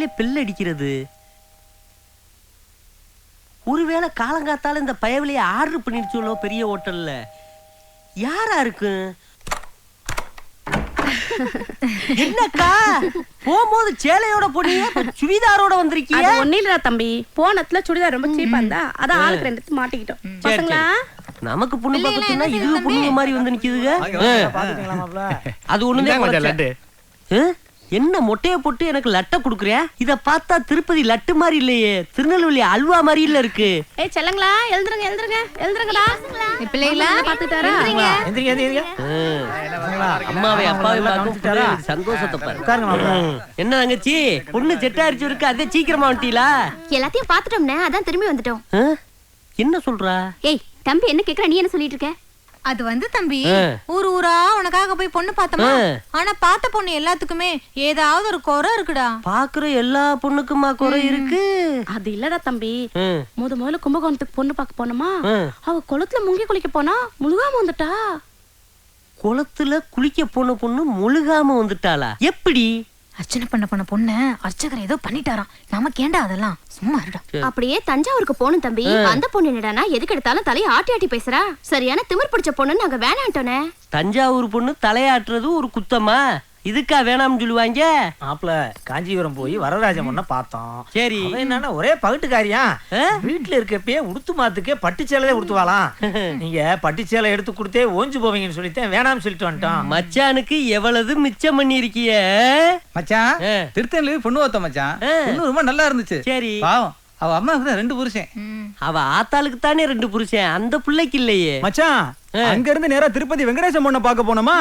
காலையில பெல் அடிக்கிறது? ஒருவேளை காலங்காத்தால இந்த பயவிலைய ஆர்டர் பண்ணிருச்சோளோ பெரிய ஹோட்டல்ல. யாரா இருக்கு? என்னக்கா போகும்போது சேலையோட போனீங்க, சுடிதாரோட வந்திருக்கீங்க? அது ஒண்ணு இல்லடா தம்பி, போனத்துல சுடிதார் ரொம்ப சீப்பா இருந்தா அதான் ஆளுக்கு ரெண்டு மாட்டிக்கிட்டோம். பசங்களா நமக்கு பொண்ணு பார்க்கணும்னா இது பொண்ணு மாதிரி வந்து நிக்குதுங்க. அது ஒண்ணுதான். என்ன மொட்டைய போட்டு எனக்கு லட்ட குடுக்குறியா? இத பார்த்தா திருப்பதி லட்டு மாதிரி இல்லையே, திருநெல்வேலி அல்வா மாதிரி இல்ல இருக்கு. ஏய் செல்லங்களா, எழுந்துருங்க எழுந்துருங்க எழுந்துருங்கடா. பிள்ளைகளா பாத்துட்டாரா? எந்திரிங்க எந்திரிங்க. அம்மாவே அப்பாவே பார்த்துட்டாரா? சந்தோஷத்தை பாரு. என்ன தங்கச்சி பொண்ணு செட் ஆயிடுச்சு இருக்கு, அதே சீக்கிரமா வந்துட்டீங்களா? எல்லாத்தையும் பாத்துட்டோம்னே, அதான் திரும்பி வந்துட்டோம். என்ன சொல்றா? ஏய் தம்பி, என்ன கேக்குற? நீ என்ன சொல்லிட்டு இருக்க? அது வந்து தம்பி, ஊர் ஊரா உனக்காக போய் பொண்ணு பார்த்தோமா, ஆனா பார்த்த பொண்ணு எல்லாத்துக்குமே ஏதாவது ஒரு குறை இருக்குடா. பாக்குற எல்லா பொண்ணுக்குமா குறை இருக்கு? அது இல்லடா தம்பி, முதல்ல கும்பகோணத்துக்கு பொண்ணு பார்க்க போனோமா, அவ குளத்துல முங்கி குளிக்க போனா முழுகாம வந்துட்டா. குளத்துல குளிக்க போன பொண்ணு முழுகாம வந்துட்டாளா? எப்படி? அர்ச்சனை பண்ண பொண்ணு அர்ச்சகர் ஏதோ பண்ணிட்டாராம். நமக்கு ஏண்டா அதெல்லாம், சும்மா இருடா. அப்படியே தஞ்சாவூருக்கு போகணும் தம்பி. அந்த பொண்ணு என்னடானா எதுக்கு எடுத்தாலும் தலையை ஆட்டி ஆட்டி பேசுறா. சரியான திமிர் பிடிச்ச பொண்ணு நாங்க வேணான்ட்டோனே. தஞ்சாவூர் பொண்ணு தலையாட்டுறது ஒரு குத்தமா? இதுக்கா வேணாம்னு சொல்லுவாங்க? மாப்பிள காஞ்சிபுரம் போய் வரராஜ பொண்ண பார்த்தோம். சரி, என்னன்னா ஒரே பகட்டுக்காரியா, வீட்டுல இருக்கப்பே உடுத்து மாத்துக்கே பட்டு சேலையே உடுத்துவாளாம். நீங்க பட்டு சேலை எடுத்து கொடுத்தே ஓஞ்சு போவீங்கன்னு சொல்லிட்டேன், வேணாம்னு சொல்லிட்டு வந்துட்டோம். மச்சானுக்கு எவ்வளவு மிச்சம் பண்ணி இருக்கிய மச்சான். திருத்தணில பொண்ணு பார்த்தோம் மச்சான், பொண்ணு ரொம்ப நல்லா இருந்துச்சு. சரி, பாவம் அவ அம்மாவுக்கு தான் 2 புருஷன். அவ ஆத்தாளுக்கு தானே 2 புருஷன், அந்த பிள்ளைக்கு இல்லையே. மச்சான் அங்க இருந்து நேரா திருப்பதி வெங்கடேசன் பொண்ண பாக்க போனோமா,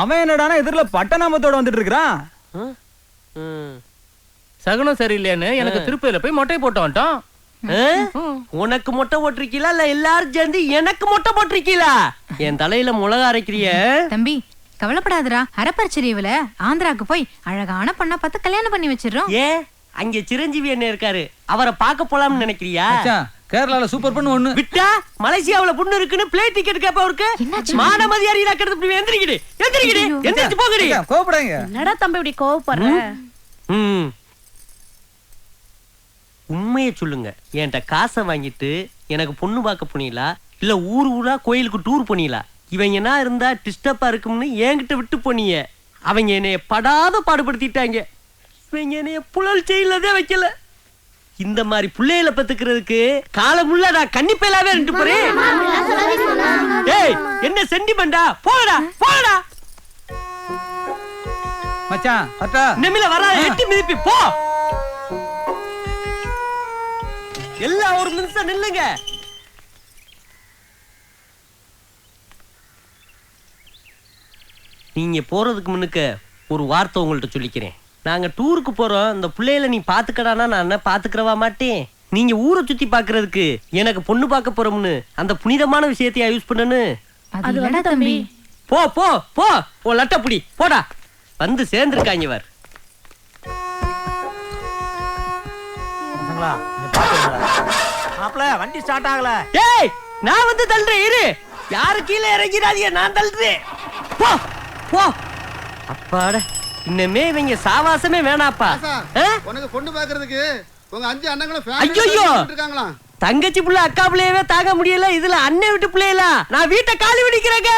அவன் என்னடானா எதிரில பட்டநாமத்தோட வந்துட்டு இருக்கான். சகுனம் சரியில்லைன்னு எனக்கு திருப்பதியில போய் மொட்டை போட்டு வந்துட்டோம். உனக்கு மொட்டை போட்டிருக்கீங்களா இல்ல எல்லாரும் சேர்ந்து எனக்கு மொட்டை போட்டிருக்கீங்களா? என் தலையில மிளகா அரைக்கிறிய? தம்பி கவலைப்படாதடா, அரப்பரிச்சரிவுல ஆந்திராக்கு போய் அழகான பொண்ணா பார்த்து கல்யாணம் பண்ணி வச்சிடுறோம். ஏ, அங்க சிரஞ்சீவி என்ன இருக்காரு, அவரை பார்க்க போலாம்னு நினைக்கிறியா? கேரளால சூப்பர் பொண்ணு ஒண்ணு விட்டா மலேசியாவுல பொண்ணு இருக்குன்னு பிளேட் டிக்கெட் கேப்ப அவருக்கு மானமதி அறியல கெடுத்து எந்திரிக்கிடு எந்திரிக்கிடு எந்திரிச்சு போங்கடி. கோவப்படாதீங்க. என்னடா தம்பி இப்படி கோவப்படுற? உண்மையை சொல்லுங்க, என்கிட்ட காசை வாங்கிட்டு எனக்கு பொண்ணு பார்க்க போனீங்களா இல்ல ஊர் ஊரா கோயிலுக்கு டூர் போனீங்களா? இவங்க என்ன இருந்தா டிஸ்டர்பா இருக்கும்னு என்கிட்ட விட்டு போனீங்க. அவங்க என்னைய படாத பாடுபடுத்திட்டாங்க. இவங்க என்னைய புழல் செயலதே வைக்கல. இந்த மாதிரி பிள்ளைகளை பத்துக்கிறதுக்கு காலமுள்ள நான் கன்னிப்பையிலாவே ரெண்டு போறேன். ஏய், என்ன சென்டிமெண்டா? போடா போடா மச்சான். அட்டா நிமில வர எட்டி மிதிப்பி போ. எல்லாம் ஒரு நிமிஷம் நில்லுங்க. நீங்க போறதுக்கு முன்னுக்கு ஒரு வார்த்தை உங்கள்ட்ட சொல்லிக்கிறேன். நாங்க டூருக்கு போறோம், இந்த பிள்ளைகளை நீ பாத்துக்கடானா நான் என்ன பாத்துக்கிறவா மாட்டேன். நீங்க ஊரை சுத்தி பாக்குறதுக்கு எனக்கு பொண்ணு பார்க்க போறோம்னு அந்த புனிதமான விஷயத்தையா யூஸ் பண்ணனு? அது வேணா தம்பி. போ போ போ போ, லட்டப்புடி போடா. வந்து சேர்ந்துருக்காங்க வர். மாப்பிள வண்டி ஸ்டார்ட் ஆகல. ஏய், நான் வந்து தள்ளுறேன் இரு. யாரு கீழே இறங்கிறாதீங்க, நான் தள்ளுறேன். போ போ. அப்பாடா, இன்னமே இவங்க சாவாசமே வேணாப்பா. உனக்கு பொண்ணு பாக்குறதுக்கு உங்க 5 அண்ணங்களும் ஐயோ தங்கச்சி புள்ள அக்கா பிள்ளையவே தாங்க முடியல, இதுல அண்ணன் விட்டு பிள்ளைகளா? நான் வீட்டை காலி விடிக்கிறேங்க.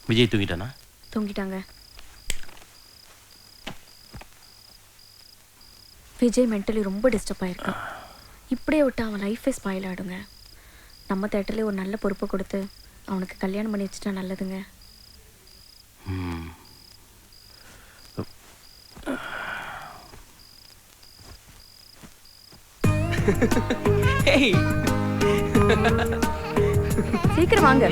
விஜய் தூங்கிட்டானா? தூங்கிட்டாங்க. விஜய் மென்டலி ரொம்ப டிஸ்டர்ப் ஆயிருக்கான். இப்படியே விட்டு அவன் லைஃபே ஸ்பாயில் ஆகிடுங்க. நம்ம தேட்டர்லேயே ஒரு நல்ல பொறுப்பை கொடுத்து அவனுக்கு கல்யாணம் பண்ணி வச்சுட்டா நல்லதுங்க. சீக்கிரம் வாங்க.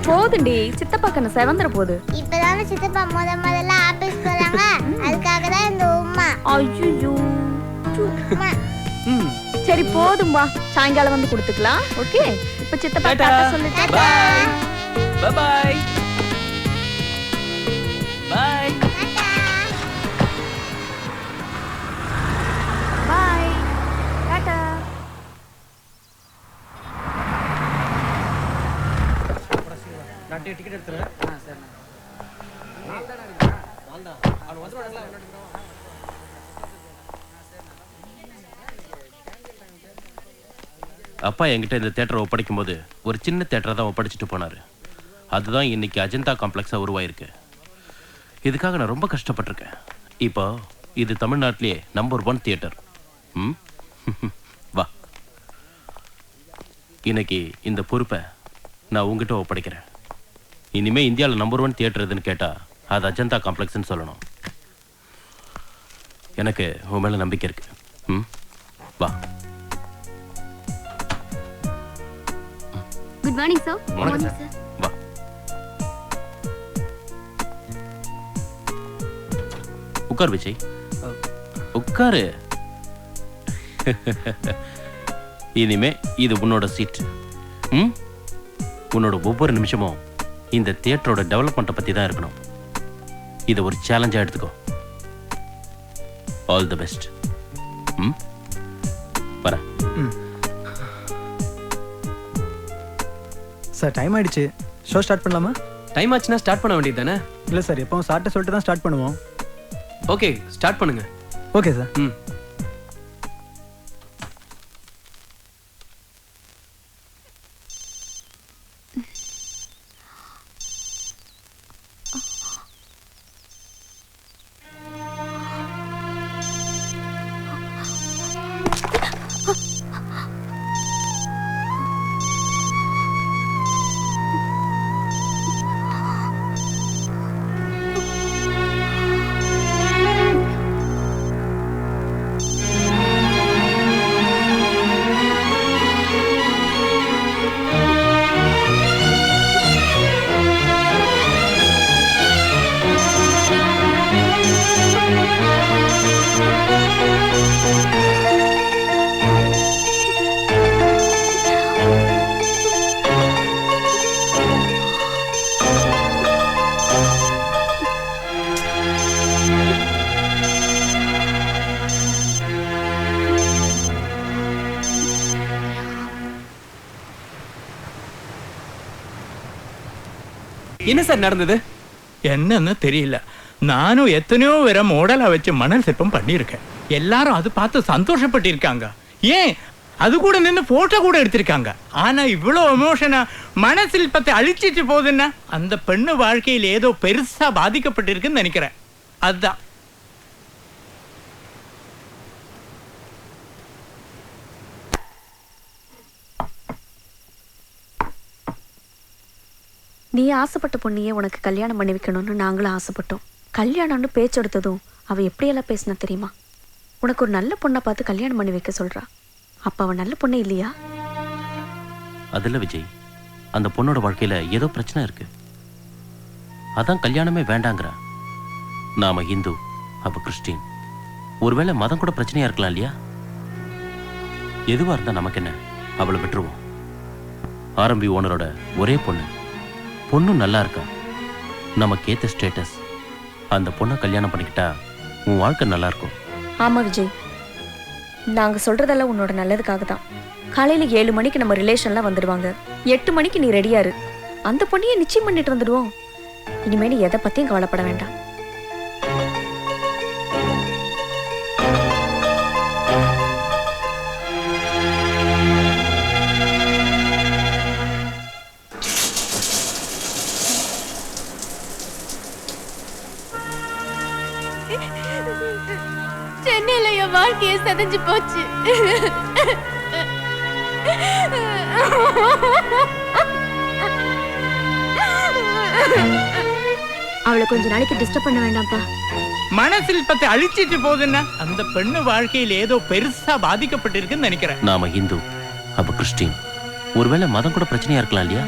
போதுண்டி, சித்தப்பா கண்ணு செவந்துற போது. இப்பதானே சித்தப்பா முதல்ல ஆபீஸ் போறாங்க, அதுக்காக தான் இந்த ஐயோ சரி போதும்பா, சாயங்காலம் வந்து கொடுத்துக்கலாம். ஓகே, இப்ப சித்தப்பா டாடா சொல்லு. பாய் பாய் பாய். பாய் டாடா. டிக்கெட் எடுத்துறேன். அப்பா என்கிட்ட இந்த தேட்டரை ஒப்படைக்கும் போது ஒரு சின்ன தேட்டரை தான் ஒப்படைச்சிட்டு போனாரு. அதுதான் இன்னைக்கு அஜந்தா காம்ப்ளெக்ஸா உருவாயிருக்கு. இதுக்காக நான் ரொம்ப கஷ்டப்பட்டிருக்கேன். இப்போ இது தமிழ்நாட்டிலேயே நம்பர் 1 தியேட்டர். வா, இன்னைக்கு இந்த பொறுப்பை நான் உங்ககிட்ட ஒப்படைக்கிறேன். இனிமே இந்தியாவில் நம்பர் 1 தியேட்டர் எதுன்னு கேட்டா அது அஜந்தா காம்ப்ளெக்ஸ்ன்னு சொல்லணும். எனக்கு உன் மேல நம்பிக்கை இருக்கு. வா. Good morning sir. வணக்கம் சார். வா. உட்கார் விஜய், உட்காரு. இனிமே இது உன்னோட சீட். உன்னோட ஒவ்வொரு நிமிஷமும் இந்த தியேட்டரோட டெவலப்மெண்ட்டை பத்தி தான் இருக்கணும். இதை ஒரு சேலஞ்சா எடுத்துக்கோ. All the best. வரேன். சார் டைம் ஆயிடுச்சு, ஷோ ஸ்டார்ட் பண்ணலாமா? டைம் ஆச்சுன்னா ஸ்டார்ட் பண்ண வேண்டியது தானே? இல்லை சார், எப்பவும் சார்ட்ட சொல்லிட்டு தான் ஸ்டார்ட் பண்ணுவோம். ஓகே, ஸ்டார்ட் பண்ணுங்க. Okay sir. என்ன சார் நடந்தது? என்னன்னு தெரியல. நானும் எத்தனையோ வேற மாடலா வச்சு மணல் சிற்பம் பண்ணியிருக்கேன். எல்லாரும் அது பார்த்து சந்தோஷப்பட்டு இருக்காங்க. ஏன் அது கூட நின்று போட்டோ கூட எடுத்திருக்காங்க. ஆனா இவ்வளவு எமோஷனா மணல் சிற்பத்தை அழிச்சிட்டு போகுதுன்னா அந்த பெண்ணு வாழ்க்கையில் ஏதோ பெருசா பாதிக்கப்பட்டிருக்குன்னு நினைக்கிறேன். அதுதான். நீ ஆசைப்பட்ட பொண்ணையே உனக்கு கல்யாணம் பண்ணி வைக்கணும்னு நாங்களும் ஆசைப்பட்டோம். கல்யாணம்னு பேச்சு எடுத்ததும் அவ எப்படியெல்லாம் பேசினா தெரியுமா? உனக்கு ஒரு நல்ல பொண்ணை பார்த்து கல்யாணம் பண்ணி வைக்க சொல்றா. அப்ப அவ நல்ல பொண்ணே இல்லையா? அதில்ல விஜய், அந்த பொண்ணோட வாழ்க்கையில ஏதோ பிரச்சனை இருக்கு. அதான் கல்யாணமே வேண்டாங்கிறா. நாம இந்து, அப்ப கிறிஸ்டின். ஒருவேளை மதம் கூட பிரச்சனையா இருக்கலாம் இல்லையா? எதுவா இருந்தா நமக்கு என்ன, அவளை விட்டுருவோம். ஆரம்பி ஓனரோட ஒரே பொண்ணும் நல்லா இருக்கா. நமக்கு ஏத்த ஸ்டேட்டஸ். அந்த பொண்ணை கல்யாணம் பண்ணிக்கிட்டா உன் வாழ்க்கை நல்லா இருக்கும். ஆமா விஜய், நாங்க சொல்றதெல்லாம் உன்னோட நல்லதுக்காக தான். காலையில 7 மணிக்கு நம்ம ரிலேஷன்லாம் வந்துடுவாங்க. 8 மணிக்கு நீ ரெடியா இரு. அந்த பொண்ணையே நிச்சயம் பண்ணிட்டு வந்துடுவோம். இனிமேல் எதை பத்தியும் கவலைப்பட வேண்டாம். சென்னையில என் வாழ்க்கைய சதைஞ்சு போச்சு. அவளை கொஞ்ச நாளைக்கு டிஸ்டர்ப் பண்ண வேண்டாம்ப்பா. மனசில்பத்தை அழிச்சிட்டு போகுதுன்னா அந்த பெண்ணு வாழ்க்கையில் ஏதோ பெருசா பாதிக்கப்பட்டிருக்குன்னு நினைக்கிறேன். நாம இந்து, அப்ப கிறிஸ்டின். ஒருவேளை மதம் கூட பிரச்சனையா இருக்கலாம் இல்லையா?